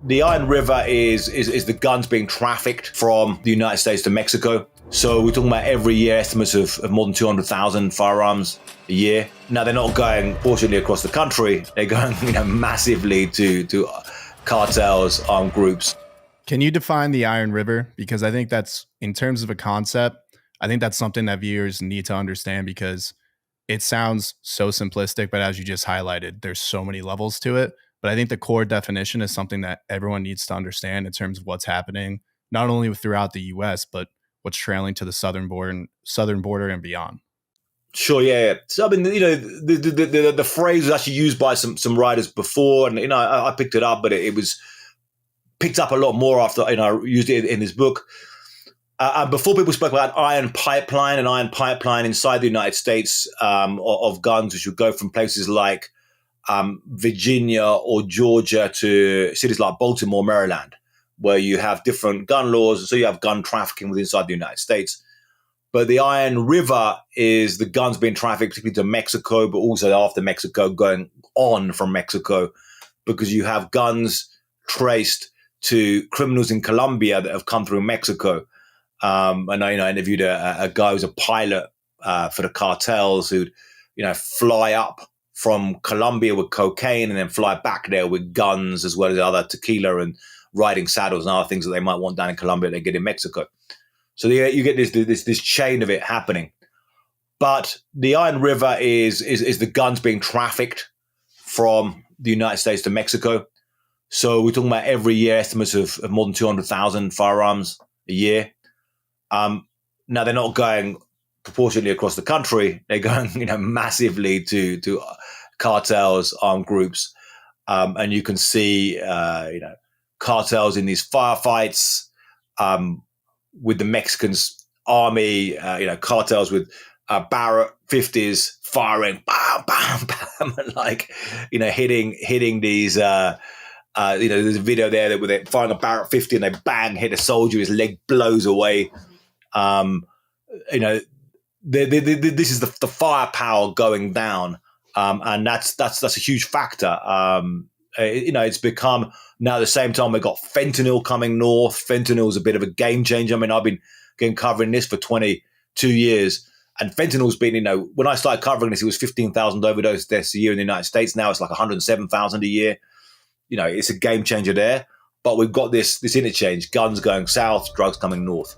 The Iron River is the guns being trafficked from the United States to Mexico. So we're talking about every year estimates of more than 200,000 firearms a year. Now they're not going fortunately across the country; they're going massively to cartels, armed groups. Can you define the Iron River? Because I think that's, in terms of a concept, I think that's something that viewers need to understand because it sounds so simplistic, but as you just highlighted, there's so many levels to it. But I think the core definition is something that everyone needs to understand in terms of what's happening, not only throughout the US, but what's trailing to the southern border and beyond. Sure, yeah. So I mean, the phrase was actually used by some writers before, and I picked it up, but it was picked up a lot more after I used it in this book. Before, people spoke about an iron pipeline inside the United States of guns, which would go from places like Virginia or Georgia to cities like Baltimore, Maryland, where you have different gun laws, and so you have gun trafficking within inside the United States. But the Iron River is the guns being trafficked, particularly to Mexico, but also after Mexico, going on from Mexico, because you have guns traced to criminals in Colombia that have come through Mexico. And I interviewed a guy who's a pilot for the cartels who'd fly up from Colombia with cocaine and then fly back there with guns as well as other tequila and riding saddles and other things that they might want down in Colombia they get in Mexico. So you get this chain of it happening. But the Iron River is the guns being trafficked from the United States to Mexico. So we're talking about every year estimates of more than 200,000 firearms a year. Now they're not going proportionally across the country; they're going, massively to cartels, armed groups, and you can see, cartels in these firefights with the Mexicans army, cartels with Barrett 50s firing, bam, bam, bam, like, hitting these. There's a video there where they're firing a Barrett 50 and they bang, hit a soldier, his leg blows away. This is the firepower going down, and that's a huge factor. It's become now at the same time we've got fentanyl coming north. Fentanyl is a bit of a game changer. I mean, I've been covering this for 22 years, and fentanyl's been, when I started covering this, it was 15,000 overdose deaths a year in the United States. Now it's like 107,000 a year. It's a game changer there. But we've got this interchange: guns going south, drugs coming north.